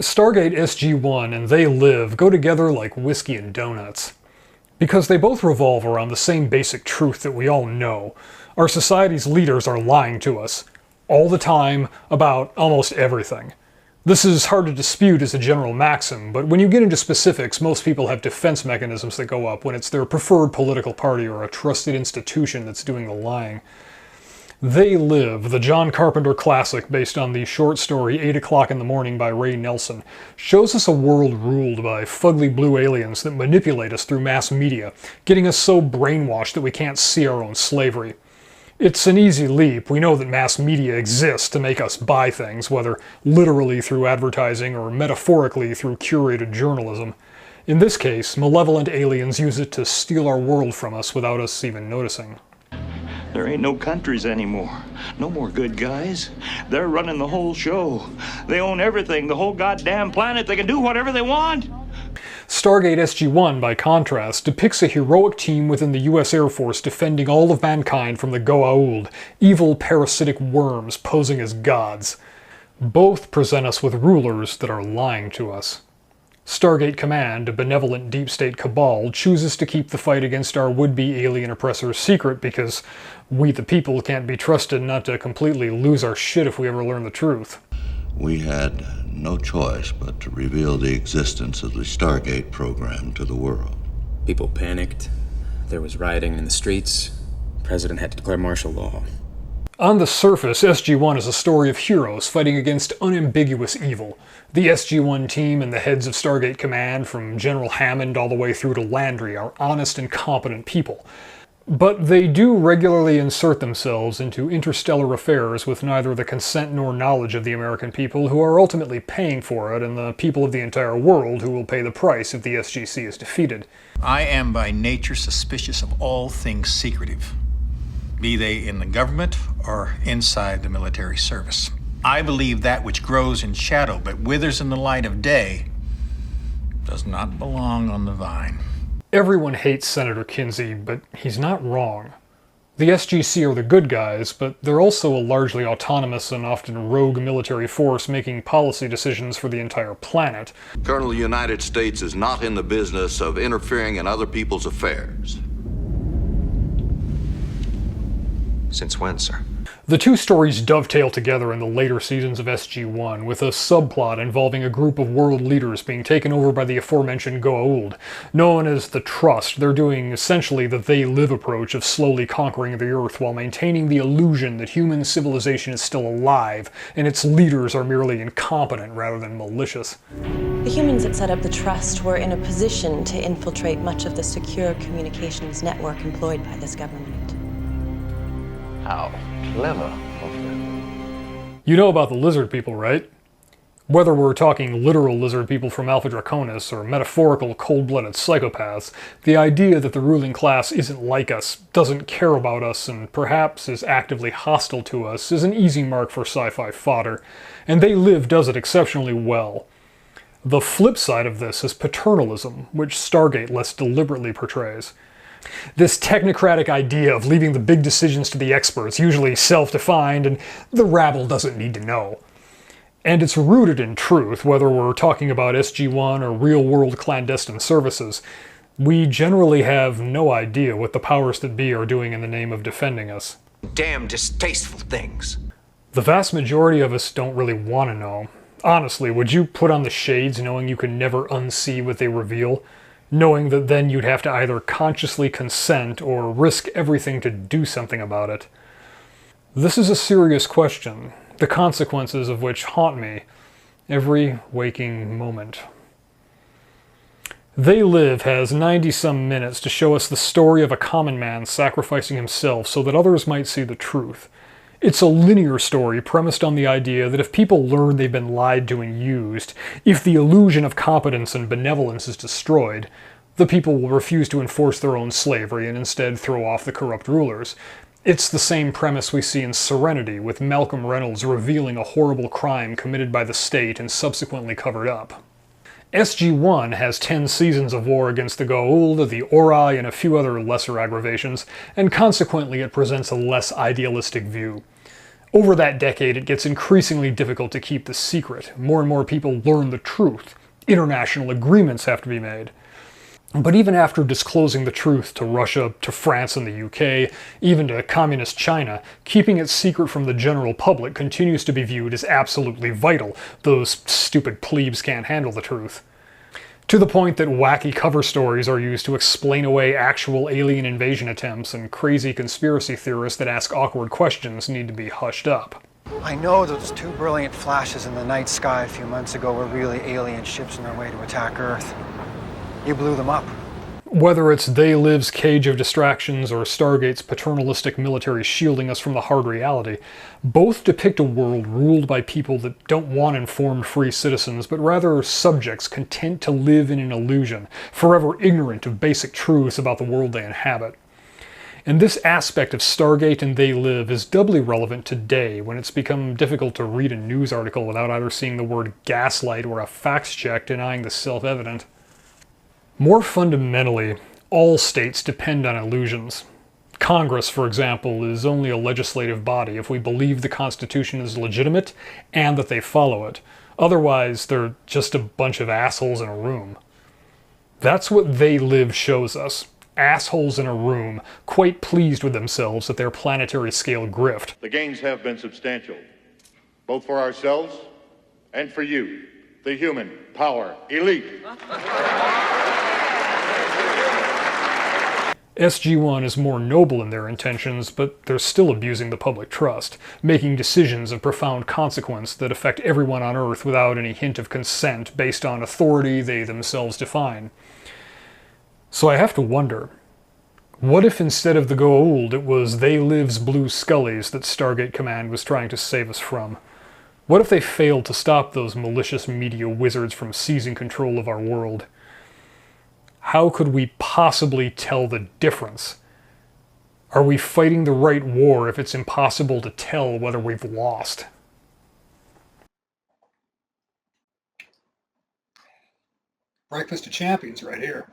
Stargate SG-1 and They Live go together like whiskey and donuts. Because they both revolve around the same basic truth that we all know. Our society's leaders are lying to us, all the time, about almost everything. This is hard to dispute as a general maxim, but when you get into specifics, most people have defense mechanisms that go up when it's their preferred political party or a trusted institution that's doing the lying. They Live, the John Carpenter classic based on the short story 8 o'clock in the Morning by Ray Nelson, shows us a world ruled by fugly blue aliens that manipulate us through mass media, getting us so brainwashed that we can't see our own slavery. It's an easy leap. We know that mass media exists to make us buy things, whether literally through advertising or metaphorically through curated journalism. In this case, malevolent aliens use it to steal our world from us without us even noticing. There ain't no countries anymore. No more good guys. They're running the whole show. They own everything, the whole goddamn planet. They can do whatever they want. Stargate SG-1, by contrast, depicts a heroic team within the US Air Force defending all of mankind from the Goa'uld, evil parasitic worms posing as gods. Both present us with rulers that are lying to us. Stargate Command, a benevolent deep state cabal, chooses to keep the fight against our would-be alien oppressors secret because we the people can't be trusted not to completely lose our shit if we ever learn the truth. We had no choice but to reveal the existence of the Stargate program to the world. People panicked. There was rioting in the streets. The president had to declare martial law. On the surface, SG-1 is a story of heroes fighting against unambiguous evil. The SG-1 team and the heads of Stargate Command, from General Hammond all the way through to Landry, are honest and competent people. But they do regularly insert themselves into interstellar affairs with neither the consent nor knowledge of the American people, who are ultimately paying for it, and the people of the entire world who will pay the price if the SGC is defeated. I am by nature suspicious of all things secretive, be they in the government or inside the military service. I believe that which grows in shadow but withers in the light of day does not belong on the vine. Everyone hates Senator Kinsey, but he's not wrong. The SGC are the good guys, but they're also a largely autonomous and often rogue military force making policy decisions for the entire planet. Colonel, the United States is not in the business of interfering in other people's affairs. Since when, sir? The two stories dovetail together in the later seasons of SG-1, with a subplot involving a group of world leaders being taken over by the aforementioned Goa'uld. Known as the Trust, they're doing essentially the They Live approach of slowly conquering the Earth while maintaining the illusion that human civilization is still alive, and its leaders are merely incompetent rather than malicious. The humans that set up the Trust were in a position to infiltrate much of the secure communications network employed by this government. How clever of them. You know about the lizard people, right? Whether we're talking literal lizard people from Alpha Draconis or metaphorical cold-blooded psychopaths, the idea that the ruling class isn't like us, doesn't care about us, and perhaps is actively hostile to us is an easy mark for sci-fi fodder, and They Live does it exceptionally well. The flip side of this is paternalism, which Stargate less deliberately portrays. This technocratic idea of leaving the big decisions to the experts, usually self-defined, and the rabble doesn't need to know. And it's rooted in truth, whether we're talking about SG-1 or real-world clandestine services. We generally have no idea what the powers that be are doing in the name of defending us. Damn distasteful things. The vast majority of us don't really want to know. Honestly, would you put on the shades knowing you could never unsee what they reveal? Knowing that then you'd have to either consciously consent or risk everything to do something about it? This is a serious question, the consequences of which haunt me every waking moment. They Live has 90-some minutes to show us the story of a common man sacrificing himself so that others might see the truth. It's a linear story premised on the idea that if people learn they've been lied to and used, if the illusion of competence and benevolence is destroyed, the people will refuse to enforce their own slavery and instead throw off the corrupt rulers. It's the same premise we see in Serenity, with Malcolm Reynolds revealing a horrible crime committed by the state and subsequently covered up. SG-1 has 10 seasons of war against the Goa'uld, the Ori, and a few other lesser aggravations, and consequently it presents a less idealistic view. Over that decade, it gets increasingly difficult to keep the secret. More and more people learn the truth. International agreements have to be made. But even after disclosing the truth to Russia, to France and the UK, even to communist China, keeping it secret from the general public continues to be viewed as absolutely vital. Those stupid plebes can't handle the truth. To the point that wacky cover stories are used to explain away actual alien invasion attempts, and crazy conspiracy theorists that ask awkward questions need to be hushed up. I know those two brilliant flashes in the night sky a few months ago were really alien ships on their way to attack Earth. You blew them up. Whether it's They Live's cage of distractions or Stargate's paternalistic military shielding us from the hard reality, both depict a world ruled by people that don't want informed free citizens, but rather subjects content to live in an illusion, forever ignorant of basic truths about the world they inhabit. And this aspect of Stargate and They Live is doubly relevant today, when it's become difficult to read a news article without either seeing the word gaslight or a fact check denying the self-evident. More fundamentally, all states depend on illusions. Congress, for example, is only a legislative body if we believe the Constitution is legitimate and that they follow it. Otherwise, they're just a bunch of assholes in a room. That's what They Live shows us. Assholes in a room, quite pleased with themselves at their planetary scale grift. The gains have been substantial, both for ourselves and for you, the human power elite. SG-1 is more noble in their intentions, but they're still abusing the public trust, making decisions of profound consequence that affect everyone on Earth without any hint of consent based on authority they themselves define. So I have to wonder, what if instead of the Goa'uld it was They Live's blue Scullies that Stargate Command was trying to save us from? What if they failed to stop those malicious media wizards from seizing control of our world? How could we possibly tell the difference? Are we fighting the right war if it's impossible to tell whether we've lost? Breakfast of Champions right here.